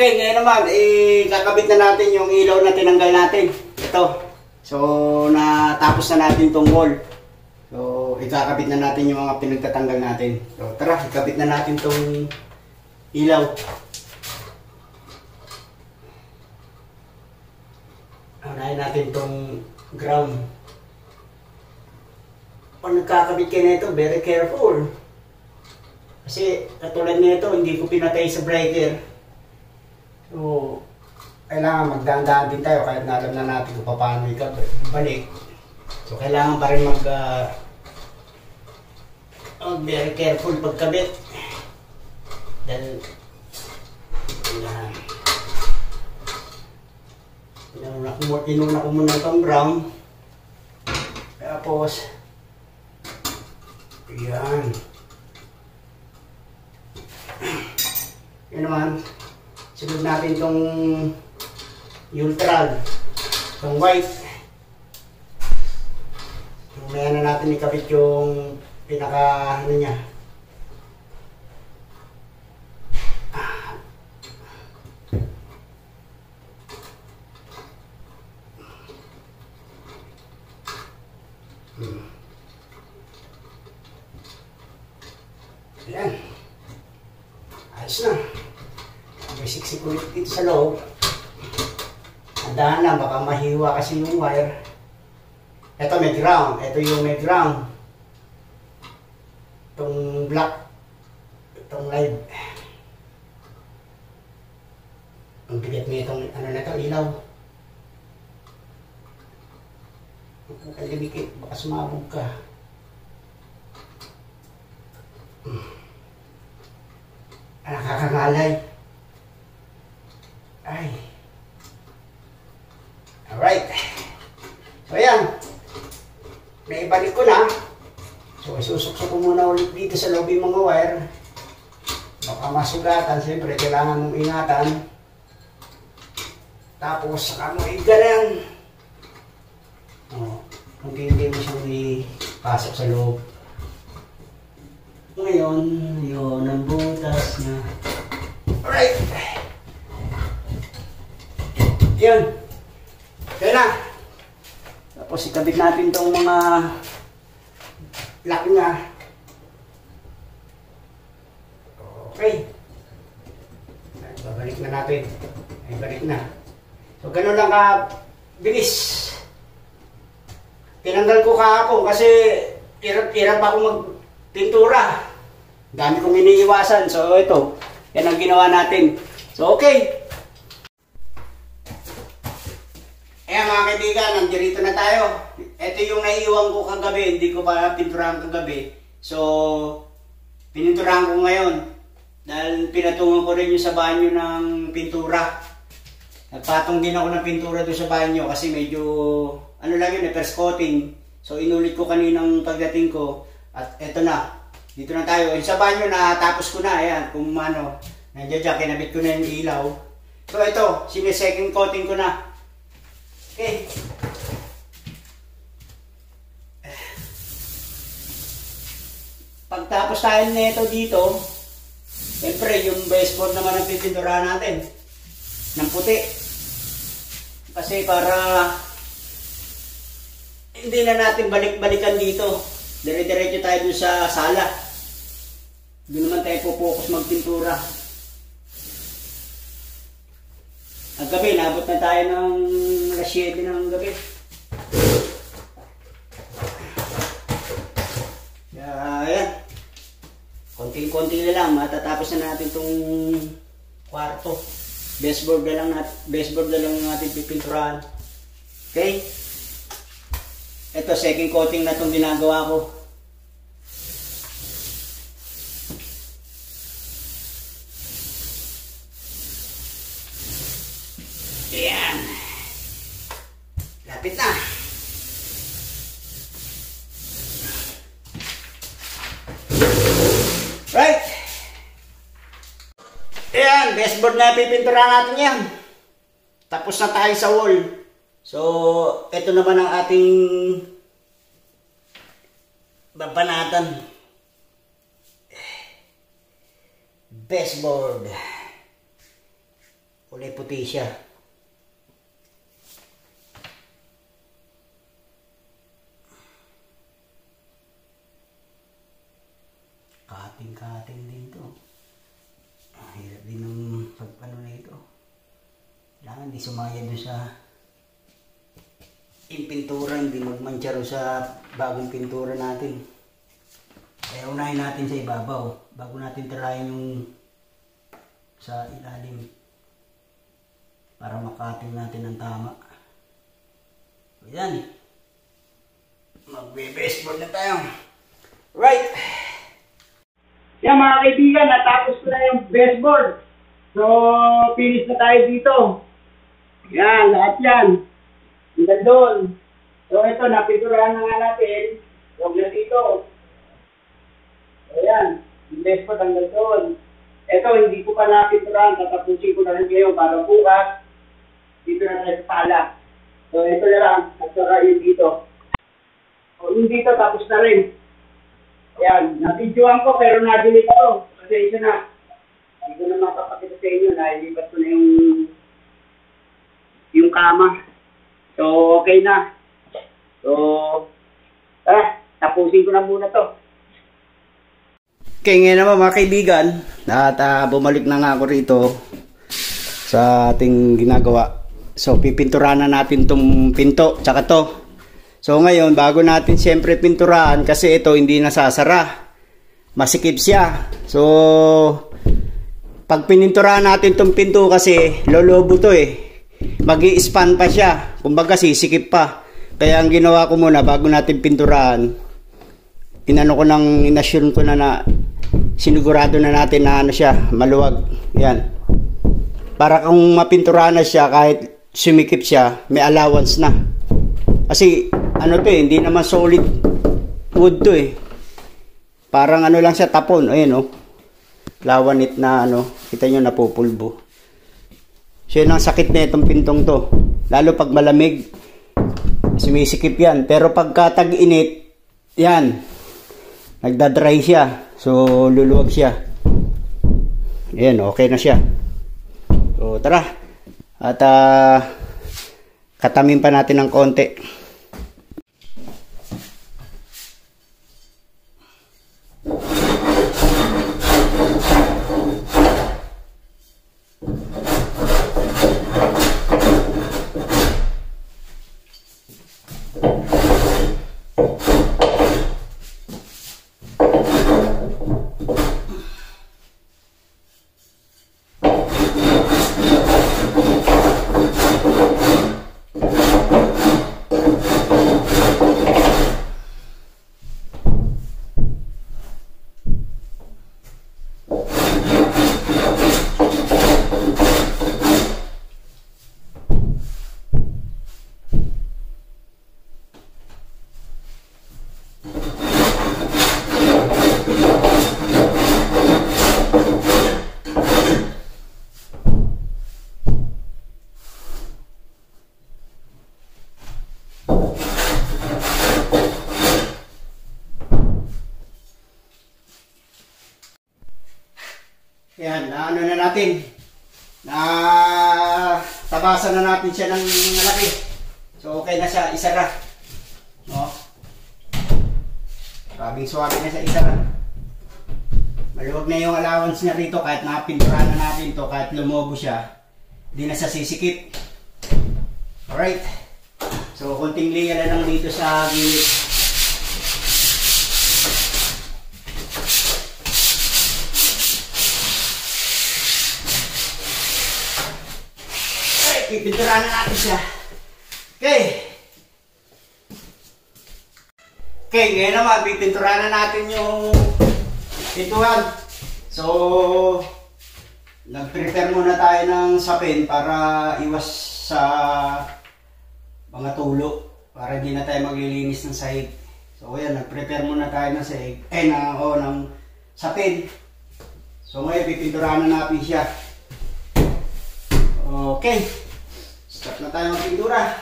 Okay, ngayon naman, kakabit na natin yung ilaw na tinanggal natin. Ito. So, natapos na natin tong wall. So, ikakabit na natin yung mga pinagtatanggal natin. So, tara, ikabit na natin tong ilaw. Unahin natin tong ground. Pag nagkakabit kayo na ito, very careful. Kasi, katulad nito, hindi ko pinatay sa breaker. So, kailangan magdaan-daan din tayo kahit na alam na natin kung paano ibalik. So, kailangan pa rin very careful pagkabit. Dahil, inuna ko muna itong brown. Tapos, yan. Yan naman. Sunod natin itong neutral, itong white. Mamaya na natin ikabit yung pinaka ano niya. Ayan. Ayos na. May siksik ulit dito sa loob. Andahan lang, baka mahiwa kasi yung wire. Ito may ground. Ito yung may ground. Itong black. Itong live. Ang bigat mo itong ano na ito, ilaw. Ang kalibikit, baka sumabog ka. Nakakangalay. Ay. Alright. So, ayan. Naibalik ko na. So, isusukso ko muna ulit dito sa loob yung mga wire. Baka masugatan. Siyempre, kailangan mong ingatan. Tapos, saka mo igalan. Kung hindi mo siyang ipasok sa loob. Ngayon, yun ang butas na. Alright. Yun. Kaya na. Tapos ikabit natin itong mga lock niya. Okay. Babalik na natin. Ay, balik na. So, ganun lang ka bilis. Tinanggal ko kahapon kasi hirap ako magpintura. Dami kong iniiwasan. So, ito. Yan ang ginawa natin. So, okay. Ayan mga kaibigan, nandirito na tayo. Ito yung naiiwan ko kagabi, hindi ko pa pinturahan kagabi. So, pininturahan ko ngayon. Dahil pinatungan ko rin yung sa banyo ng pintura. Nagpatong din ako ng pintura doon sa banyo kasi medyo, ano lang yun, first coating. So, inulit ko kaninang pagdating ko. At eto na, dito na tayo. Yung sa banyo na tapos ko na, ayan, kung ano, nandiyan dyan, kinabit ko na yung ilaw. So, ito, sinesecond coating ko na. Okay. Pagtapos tayo nito dito, siyempre yung baseboard naman ang pipinturahan natin ng puti. Kasi para hindi na natin balik-balikan dito. Dire-diretso tayo dun sa sala. Doon naman tayo po-focus magpintura. Ang gabi, nabot na tayo ng alas 7 ng gabi. Ayan. Konting-konti na lang. Matatapos na natin itong kwarto. Baseboard na lang natin pipinturahan. Okay? Ito, second coating na itong ginagawa ko. Ayan. Lapit na. Right. Ayan, baseboard na pipinturahan natin yan. Tapos na tayo sa wall. So, ito naman ang ating babanatan. Baseboard. kulay puti siya. Kating-kating din to. Hirap din ng pagpano na ito. Kailangan di sumaya doon sa yung pintura, hindi magmancharo sa bagong pintura natin. Kaya unahin natin sa ibabaw bago natin tirahin yung sa ilalim para makating natin ng tama. So yan, magbe-baseball na tayo. Right! Yan mga kaibigan, natapos ko na yung baseball. So finish na tayo dito. Yan, lahat yan. Hanggang doon. So ito, napinturahan na nga natin. Huwag na dito. Ayan, yung baseball hanggang doon. Ito, hindi ko pa napinturahan. Tatapusin ko na rin ngayon para bukas. Dito na tayo sa pala. So ito na lang. At saka yun dito. O yung dito, tapos na rin. Ayan, napidyoan ko pero na-delete ko. Kasi isa na. Hindi ko na makapakita sa inyo na ilipat ko na yung kama. So, okay na. So, tara, tapusin ko na muna to. Okay, ngayon naman mga kaibigan, at bumalik na nga ako rito sa ating ginagawa. So, pipinturahan na natin tong pinto, tsaka to. So, ngayon, bago natin siyempre pinturahan, kasi ito hindi nasasara. Masikip siya. So, pag pininturahan natin tong pinto kasi, lolobo to eh. Mag-i-span pa siya. Kumbaga sisikip pa. Kaya ang ginawa ko muna bago natin pinturahan, inasyon ko na sinigurado na natin na ano siya, maluwag. Yan. Para kung mapinturahan na siya, kahit sumikip siya, may allowance na. Kasi ano to eh, hindi naman solid wood to eh. Parang ano lang siya, tapon. Ayan oh. Lawanit na ano, kita nyo napupulbo. So yun ang sakit na itong pintong to. Lalo pag malamig, sumisikip yan. Pero pagka tag-init, yan, nagdadry siya. So luluwag siya. Ayan, okay na siya. So tara. At katamin pa natin ng konti. Yan, ano na natin. Tabasan na natin siya ng malaki. So okay na siya, isara. No? Suwabing na siya, isara. Maluwag na yung allowance niya rito kahit napinturahan na natin to, kahit lumobo siya. Hindi na siya sisikip. Alright. So konting liya na lang dito sa gilid. Pipinturahan na natin siya. Okay. Okay, ngayon naman, pipinturahan na natin yung pintuan. So, nag-prepare muna tayo ng sapin para iwas sa mga tulo. Para hindi na tayo maglilinis ng sahig. So, ayan, nag-prepare muna tayo ng sahig. Ng sapin. So, ngayon, pipinturahan na natin siya. Okay. Start na tayo magpintura.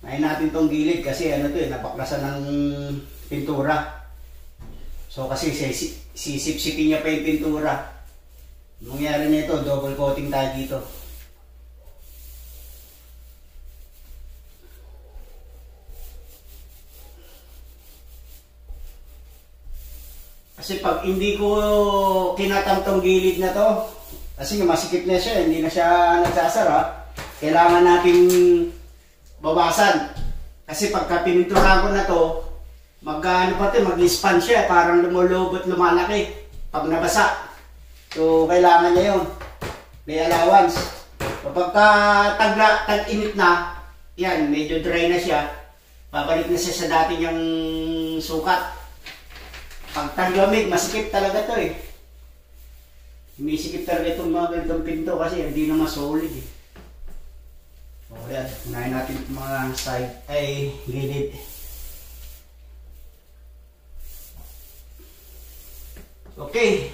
Unahin natin tong gilid kasi ano to nabaklasan ng pintura. So kasi sisip-sipin niya pa yung pintura. Mangyari nito, double coating tayo dito. Kasi pag hindi ko kinatam tong gilid na to, kasi masikip na siya, hindi na siya nagsasara, kailangan nating bawasan. Kasi pagka pininturahan ko na to, mag-span siya, parang lumulubot, lumalaki pag nabasa. So kailangan niya yun. May allowance. Pagka tag-init na, yan, medyo dry na siya, babalik na siya sa dati niyang sukat. Pag taglamig, masikip talaga to eh. Umisikip talaga itong mga ganitong pinto kasi hindi na masolid eh. O yan, unahin natin itong mga side ay gilid. Okay.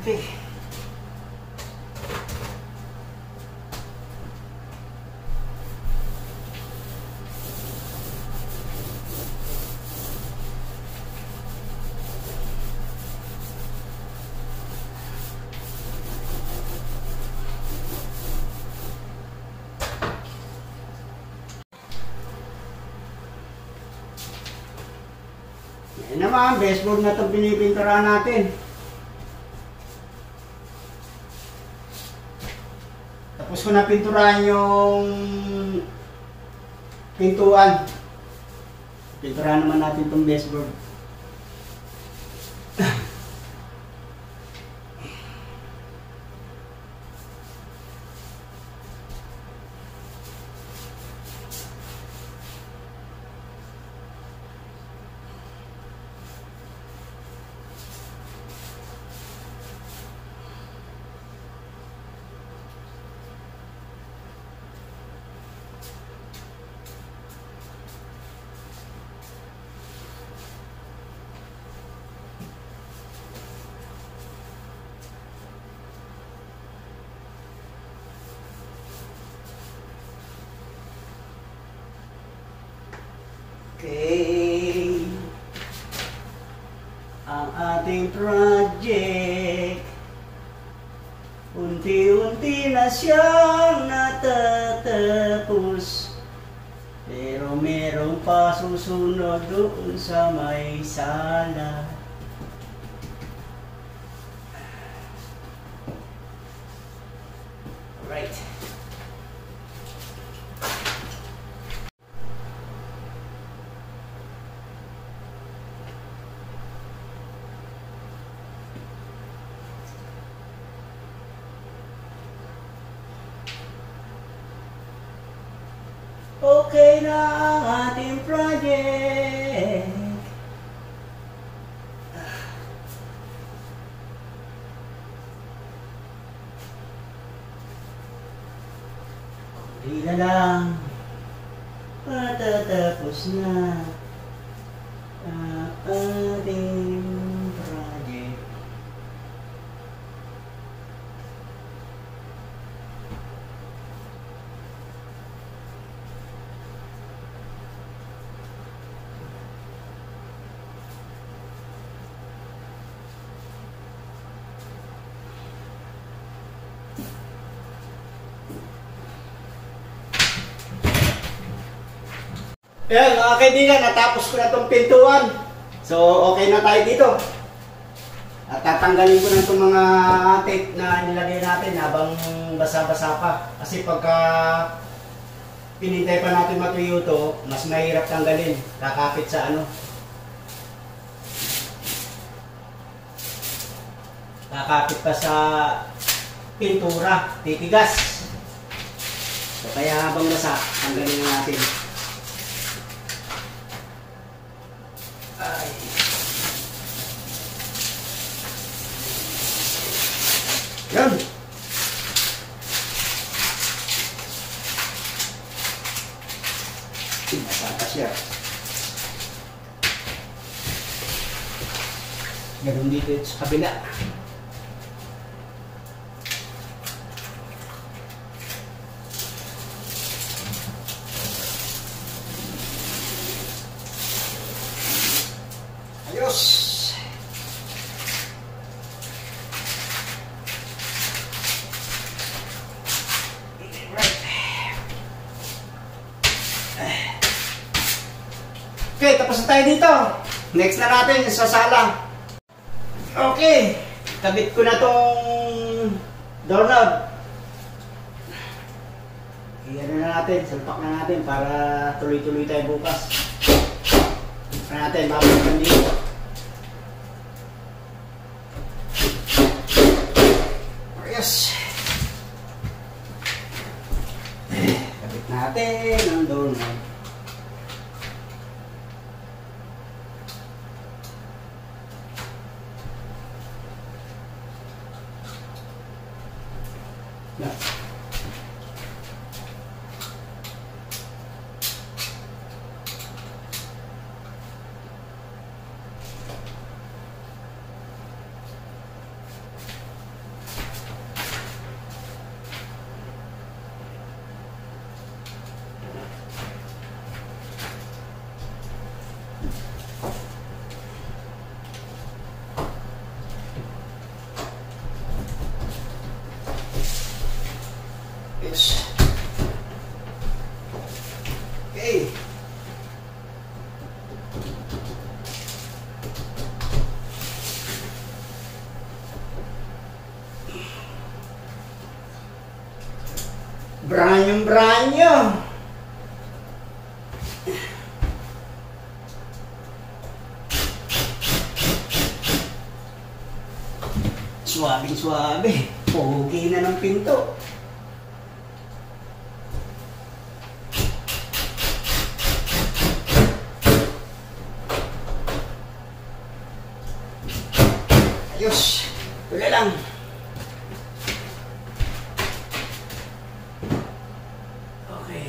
Okay. Yan naman, baseboard na itong pinipinturahan natin. Tapos ko na pinturahan yung pintuan. Pinturahan naman natin itong baseboard. Okay. Ang ating project, unti-unti na siyang natatapos. Pero meron pa susunod doon sa may sala. Alright. Okay na ang ating project. Kunti na lang, matatapos na ang ating project. Ayan mga kaibigan, natapos ko na itong pintuan. So okay na tayo dito. At tatanggalin ko na itong mga tape na nilagay natin habang basa-basa pa. Kasi pagka pinintay pa natin matuyo to, mas mahirap tanggalin. Kakapit sa ano. Kakapit pa sa pintura, titigas. So kaya habang basa, tanggalin na natin. Ay. Yan. Masaka siya. Ganun dito sa kabila. Ayos. Okay, tapos na tayo dito. Next na natin sa sala. Okay, kabit ko na tong doorknob. Iyan na natin, salpak na natin para tuloy-tuloy tayo bukas. Na natin, babalikan dito. Ayos. Kabit natin ang doorknob. Okay. Branyo. Suabe. Pogi na ng pinto. Ayos. Wala lang. Okay.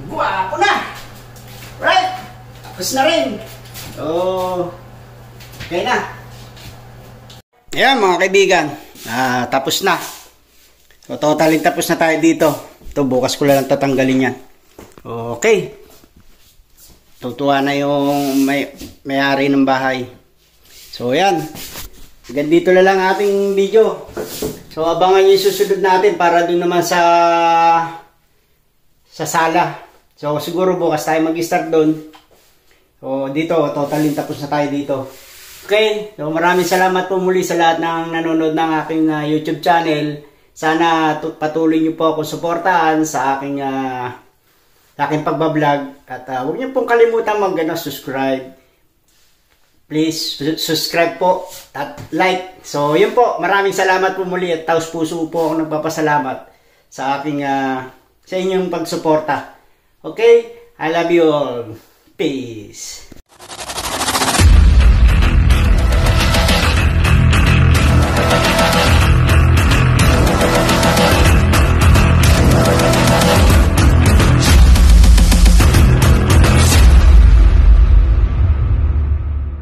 Guwapo na. Right. Tapos na rin. So, okay na. Ayan mga kaibigan. Tapos na. So, totally tapos na tayo dito. Ito, bukas ko lang tatanggalin yan. Okay. Tutuwa na yung may-ari ng bahay. So, yan. Hanggang dito na lang ating video. So, abangan nyo yung susunod natin para dun naman sa sala. So, siguro bukas tayo mag-start dun. So, dito, totally tapos na tayo dito. Okay. So, maraming salamat po muli sa lahat ng nanonood ng aking YouTube channel. Sana patuloy niyo po ako suportahan sa aking pagbablog at huwag niyo pong kalimutan subscribe. Please subscribe po at like. So yun po, maraming salamat po muli at taos puso po ako nagpapasalamat sa aking sa inyong pagsuporta. Okay? I love you all. Peace.